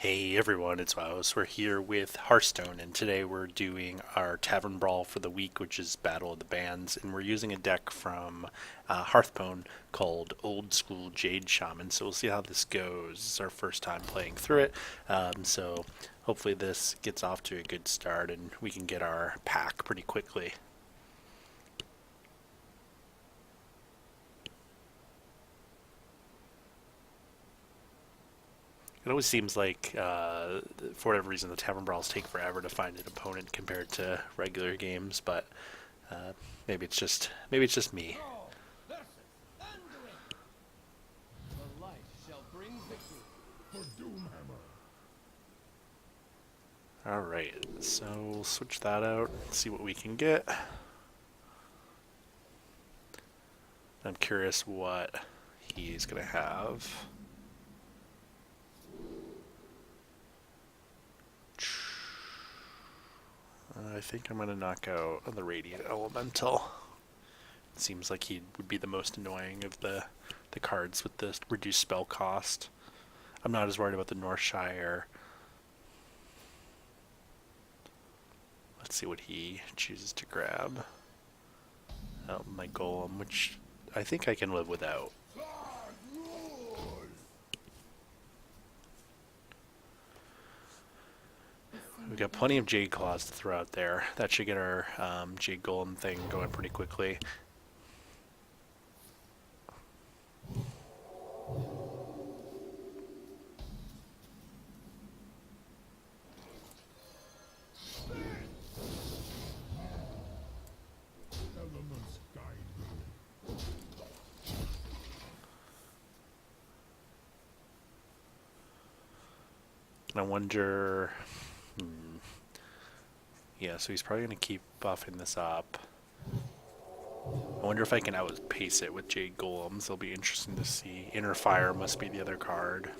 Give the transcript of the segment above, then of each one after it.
Hey everyone, it's Wowous. We're here with Hearthstone, and today we're doing our Tavern Brawl for the week, which is Battle of the Bands, and we're using a deck from Hearthstone called Old School Jade Shaman. So we'll see how this goes. It's our first time playing through it, so hopefully this gets off to a good start, and we can get our pack pretty quickly. It always seems like, for whatever reason, the Tavern Brawls take forever to find an opponent compared to regular games, but uh, maybe it's just me. Oh, that's it. Thundering! The light shall bring victory. For Doomhammer. All right, so we'll switch that out, see what we can get. I'm curious what he's gonna have. I think I'm gonna knock out the Radiant Elemental. Seems like he would be the most annoying of the cards with the reduced spell cost. I'm not as worried about the Northshire. Let's see what he chooses to grab. Oh, my Golem, which I think I can live without. We've got plenty of Jade Claws to throw out there. That should get our Jade Golem thing going pretty quickly. Elements guide me. I wonder... Yeah, so he's probably going to keep buffing this up. I wonder if I can outpace it with Jade Golems. It'll be interesting to see. Inner Fire must be the other card.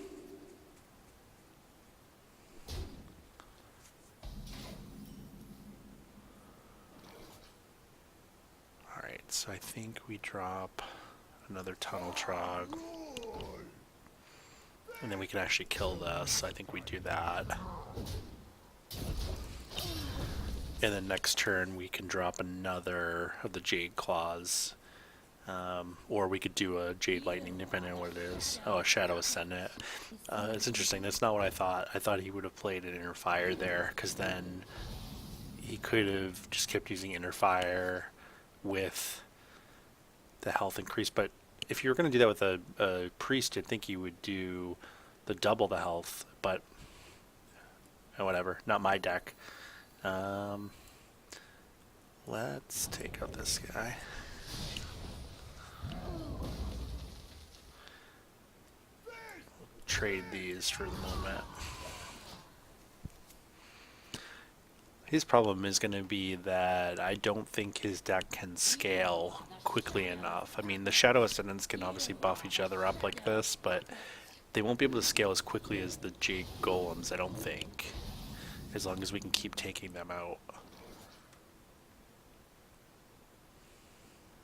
Alright, so I think we drop another Tunnel Trog. And then we can actually kill this. I think we do that. And then next turn we can drop another of the Jade Claws. Or we could do a Jade Lightning, depending on what it is. Oh, a Shadow Ascendant. It's interesting. That's not what I thought. I thought he would have played an Inner Fire there, because then he could have just kept using Inner Fire with the health increase. But if you were going to do that with a Priest, I'd think you would do the double the health. But whatever. Not my deck. Let's take out this guy. Trade these for the moment. His problem is going to be that I don't think his deck can scale quickly enough. I mean, the Shadow Ascendants can obviously buff each other up like this, but they won't be able to scale as quickly as the Jade Golems, I don't think. As long as we can keep taking them out.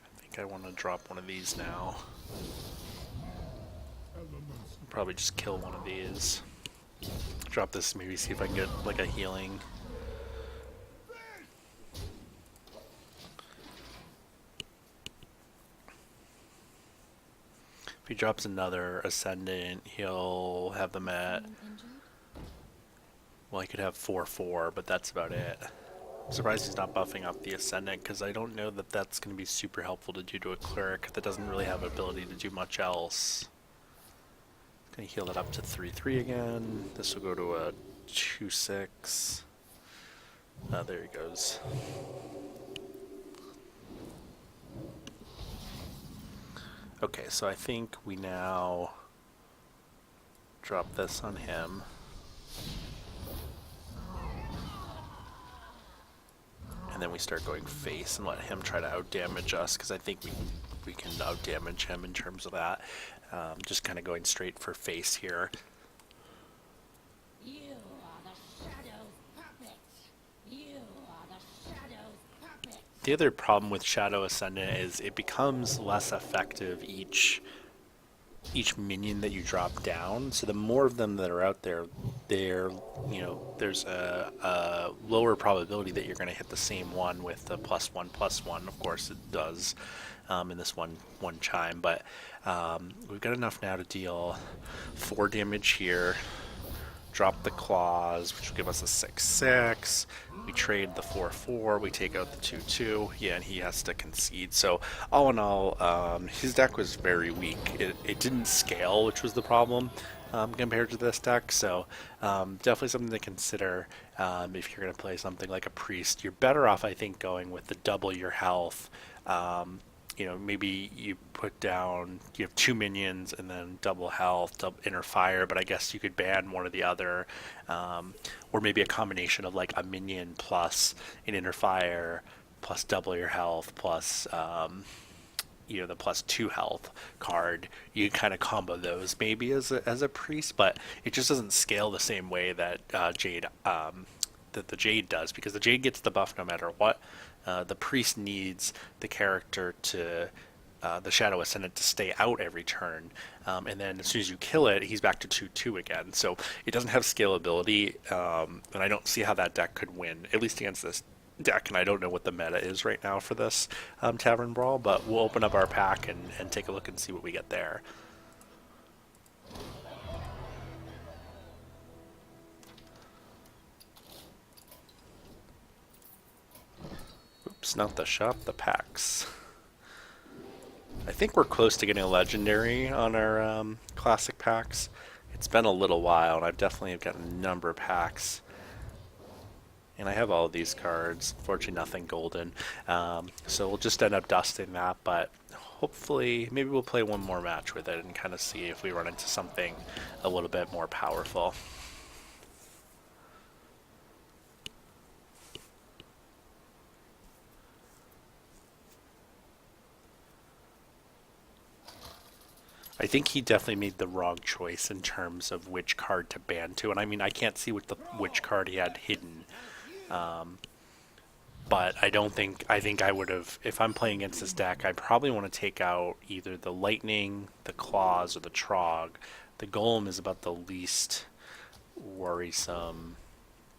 I think I want to drop one of these now. Probably just kill one of these. Drop this, maybe see if I can get like a healing. If he drops another Ascendant, he'll have them at... Well, he could have 4/4, but that's about it. I'm surprised he's not buffing up the Ascendant, because I don't know that that's going to be super helpful to do to a Cleric that doesn't really have ability to do much else. Gonna heal that up to 3/3 again. This will go to a 2/6. There he goes. Okay, so I think we now drop this on him. And then we start going face and let him try to outdamage us, because I think we can outdamage him in terms of that. Just kind of going straight for face here. You are the Shadow's puppet. You are the Shadow's puppet. The other problem with Shadow Ascendant is it becomes less effective each minion that you drop down. So the more of them that are out there, there, there's a lower probability that you're going to hit the same one with the +1/+1. Of course, it does in this one chime, but we've got enough now to deal 4 damage here. Drop the claws, which will give us a 6/6. We trade the 4/4. We take out the 2/2. Yeah, and he has to concede. So all in all, his deck was very weak. It didn't scale, which was the problem compared to this deck. So definitely something to consider if you're going to play something like a priest. You're better off, I think, going with the double your health. Maybe you put down, you have 2 minions and then double health, double inner fire, but I guess you could ban one or the other, or maybe a combination of like a minion plus an inner fire plus double your health plus the +2 health card. You kind of combo those maybe as a priest, but it just doesn't scale the same way that that the Jade does, because the Jade gets the buff no matter what. The priest needs the character to the Shadow Ascendant to stay out every turn, and then as soon as you kill it, he's back to 2/2 again. So it doesn't have scalability, and I don't see how that deck could win, at least against this deck. And I don't know what the meta is right now for this Tavern Brawl, but we'll open up our pack and take a look and see what we get there. Oops, not the shop, the packs. I think we're close to getting a legendary on our classic packs. It's been a little while, and I've definitely gotten a number of packs. And I have all of these cards. Unfortunately, nothing golden. So we'll just end up dusting that, but hopefully, maybe we'll play one more match with it and kind of see if we run into something a little bit more powerful. I think he definitely made the wrong choice in terms of which card to ban to, and I mean I can't see which card he had hidden, but I think I would have, if I'm playing against this deck, I probably want to take out either the Lightning, the Claws, or the Trog. The Golem is about the least worrisome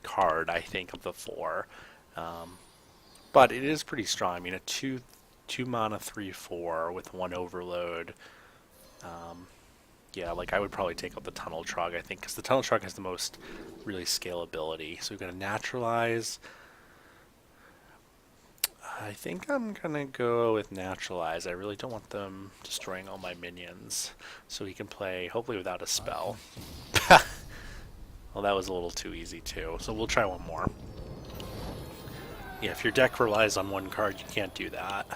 card, I think, of the 4, but it is pretty strong. I mean, a 2 mana 3/4 with 1 overload. Yeah, like I would probably take out the Tunnel Trog, I think, because the Tunnel Trog has the most really scalability. So we're going to naturalize. I think I'm going to go with naturalize. I really don't want them destroying all my minions. So he can play, hopefully without a spell. Well, that was a little too easy too. So we'll try one more. Yeah, if your deck relies on one card, you can't do that.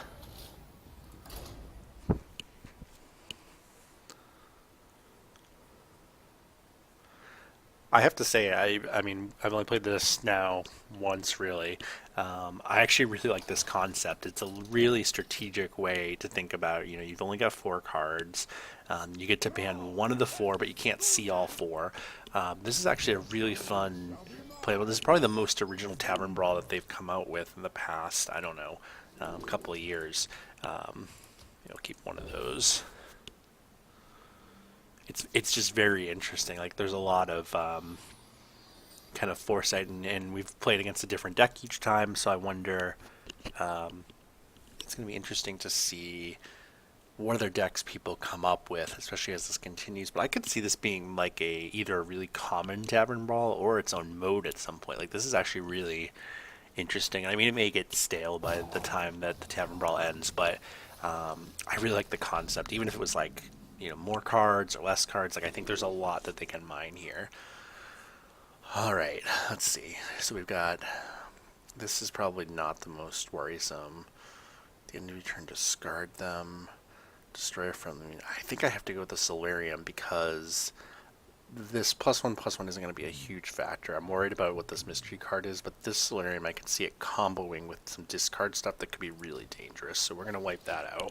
I have to say, I mean, I've only played this now once, really. I actually really like this concept. It's a really strategic way to think about, you've only got 4 cards. You get to ban one of the 4, but you can't see all 4. This is actually a really fun playable. This is probably the most original Tavern Brawl that they've come out with in the past, I don't know, couple of years. Keep one of those. It's just very interesting. Like there's a lot of kind of foresight, and we've played against a different deck each time. So I wonder, it's going to be interesting to see what other decks people come up with, especially as this continues. But I could see this being like either a really common Tavern Brawl or its own mode at some point. Like this is actually really interesting. I mean, it may get stale by the time that the Tavern Brawl ends, but I really like the concept, even if it was like more cards or less cards. Like I think there's a lot that they can mine here. All right, let's see. So we've got, this is probably not the most worrisome. At the end of your turn, discard them, destroy from them. I think I have to go with the Solarium because this +1/+1 isn't going to be a huge factor. I'm worried about what this mystery card is, but this Solarium, I can see it comboing with some discard stuff that could be really dangerous. So we're going to wipe that out.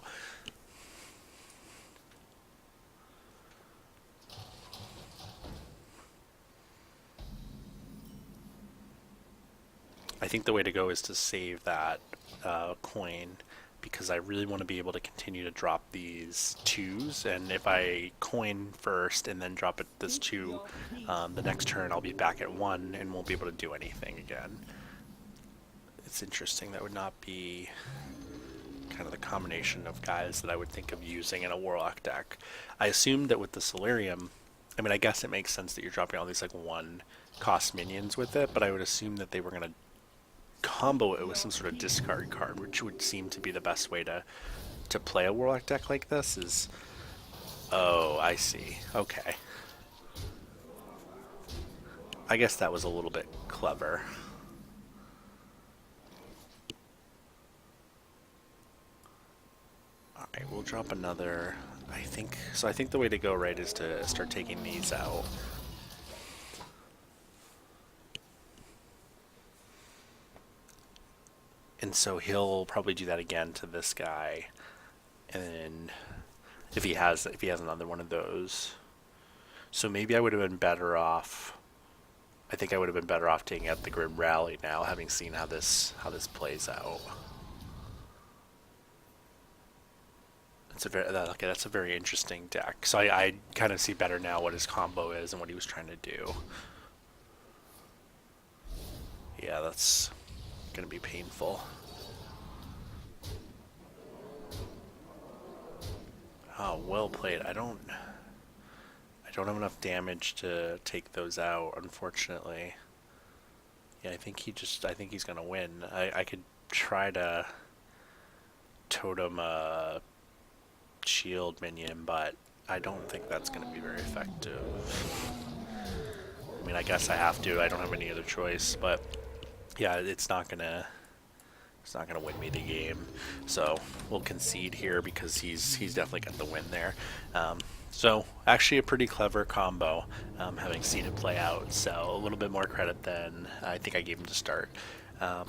I think the way to go is to save that coin because I really want to be able to continue to drop these 2s, and if I coin first and then drop it this 2, the next turn I'll be back at 1 and won't be able to do anything again. It's interesting. That would not be kind of the combination of guys that I would think of using in a Warlock deck. I assumed that with the Solarium, I mean, I guess it makes sense that you're dropping all these like 1 cost minions with it, but I would assume that they were going to combo it with some sort of discard card, which would seem to be the best way to play a Warlock deck like this is... Oh, I see. Okay. I guess that was a little bit clever. Alright, we'll drop another... I think the way to go, right, is to start taking these out. And so he'll probably do that again to this guy. And then if he has another one of those. So maybe I would have been better off... I think I would have been better off taking out the Grid Rally now, having seen how this plays out. That's a very interesting deck. So I kind of see better now what his combo is and what he was trying to do. Yeah, that's gonna be painful. Oh, well played. I don't have enough damage to take those out, unfortunately. Yeah, I think he's gonna win. I could try to totem a shield minion, but I don't think that's going to be very effective. I mean, I guess I have to. I don't have any other choice, but yeah, it's not gonna win me the game. So we'll concede here because he's definitely got the win there. So actually a pretty clever combo, having seen it play out. So a little bit more credit than I think I gave him to start.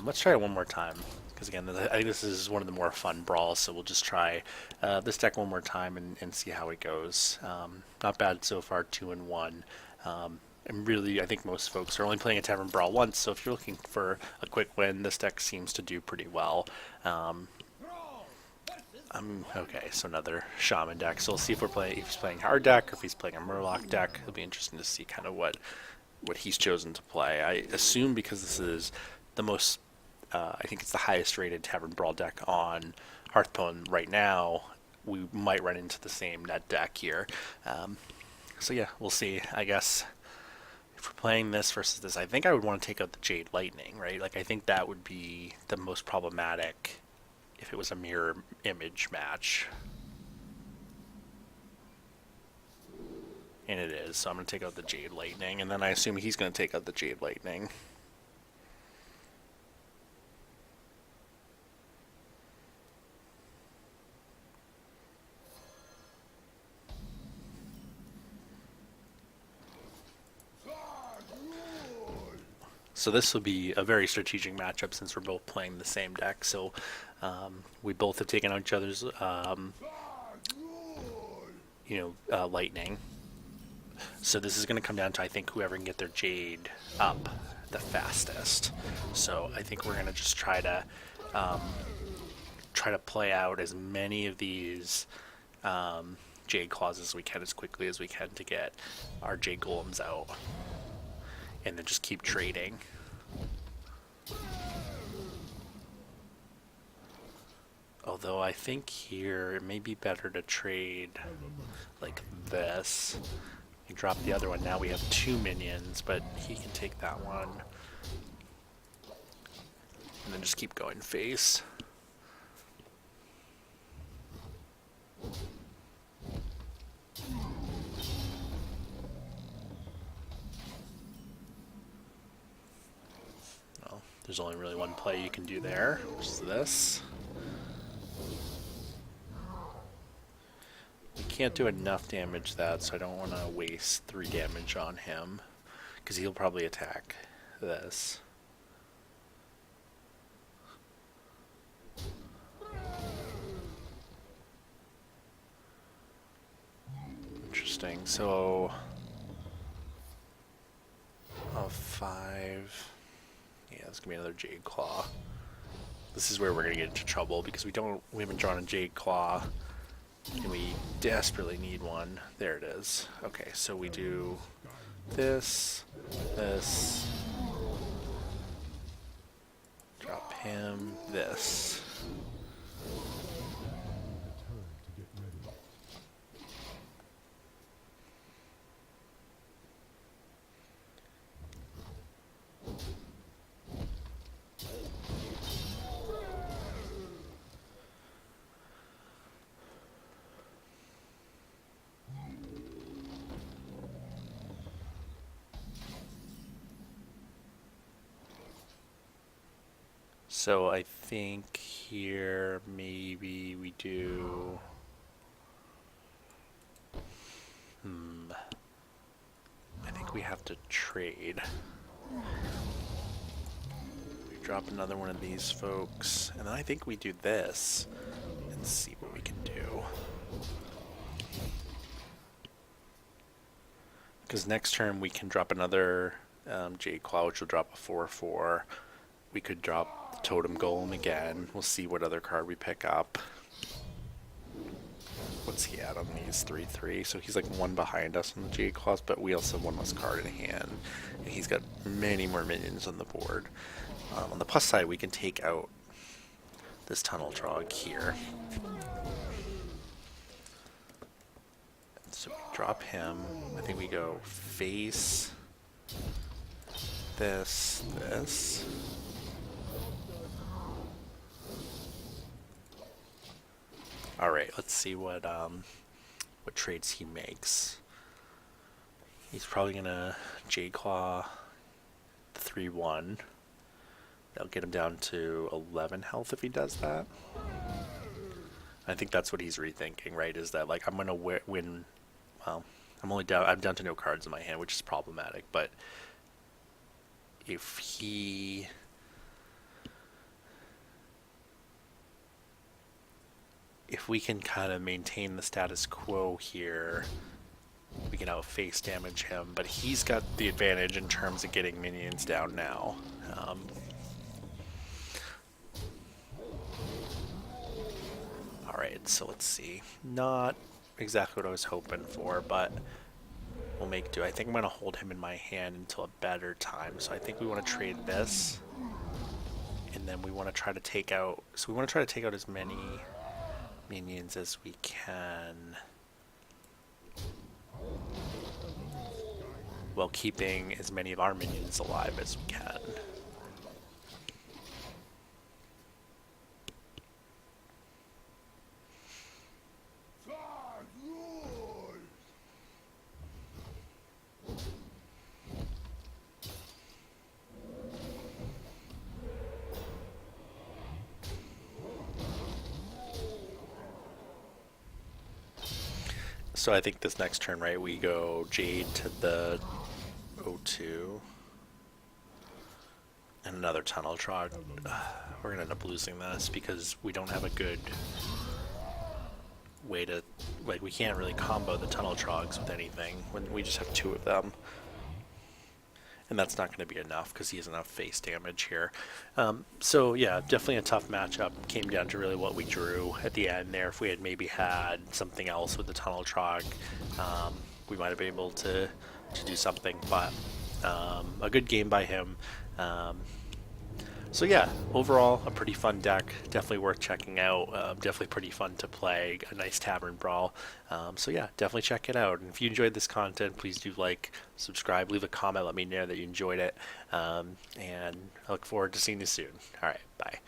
Let's try it one more time. Because again, I think this is one of the more fun brawls, so we'll just try this deck one more time and see how it goes. Not bad so far, 2-1. And really, I think most folks are only playing a Tavern Brawl once, so if you're looking for a quick win, this deck seems to do pretty well. Okay, so another Shaman deck. So we'll see if he's playing hard deck or if he's playing a Murloc deck. It'll be interesting to see kind of what he's chosen to play. I assume because this is the most... I think it's the highest rated Tavern Brawl deck on Hearthstone right now. We might run into the same net deck here. So yeah, we'll see. I guess if we're playing this versus this, I think I would want to take out the Jade Lightning, right? Like, I think that would be the most problematic if it was a mirror image match. And it is, so I'm going to take out the Jade Lightning, and then I assume he's going to take out the Jade Lightning. So this will be a very strategic matchup since we're both playing the same deck. So we both have taken out each other's, lightning. So this is going to come down to, I think, whoever can get their Jade up the fastest. So I think we're going to just try to play out as many of these Jade Claws as we can, as quickly as we can, to get our Jade Golems out. And then just keep trading. Although I think here it may be better to trade like this. You drop the other one, now we have 2 minions, but he can take that one. And then just keep going face. There's only really one play you can do there, which is this. We can't do enough damage to that, so I don't want to waste 3 damage on him, because he'll probably attack this. Interesting. So, a 5... Yeah, it's going to be another Jade Claw. This is where we're gonna get into trouble because we haven't drawn a Jade Claw, and we desperately need one. There it is. Okay, so we do this, this, drop him, this. So I think here maybe we do. I think we have to trade. We drop another one of these folks, and then I think we do this and see what we can do. Because next turn we can drop another Jade Claw, which will drop a 4/4. We could drop the Totem Golem again. We'll see what other card we pick up. What's he at on these 3/3? So he's like one behind us on the Jade Claws, but we also have one less card in hand. And he's got many more minions on the board. On the plus side, we can take out this Tunnel Trog here. So we drop him. I think we go face, this, this. All right, let's see what trades he makes. He's probably gonna Jade Claw 3/1. That'll get him down to 11 health if he does that. I think that's what he's rethinking, right? Is that like I'm gonna win? Well, I'm down to no cards in my hand, which is problematic. But if we can kind of maintain the status quo here, we can outface damage him. But he's got the advantage in terms of getting minions down now. All right, so let's see. Not exactly what I was hoping for, but we'll make do. I think I'm going to hold him in my hand until a better time. So I think we want to trade this, and then we want to try to take out. So we want to try to take out as many minions as we can, while keeping as many of our minions alive as we can. So I think this next turn, right, we go Jade to the 0/2. And another Tunnel Trog. We're going to end up losing this because we don't have a good way to... Like, we can't really combo the Tunnel Trogs with anything when we just have 2 of them. And that's not going to be enough because he has enough face damage here. So yeah, definitely a tough matchup. Came down to really what we drew at the end there. If we had maybe had something else with the Tunnel Trog, we might have been able to do something. But a good game by him. So yeah, overall a pretty fun deck, definitely worth checking out, definitely pretty fun to play, a nice tavern brawl. So yeah, definitely check it out. And if you enjoyed this content, please do like, subscribe, leave a comment, let me know that you enjoyed it, and I look forward to seeing you soon. Alright, bye.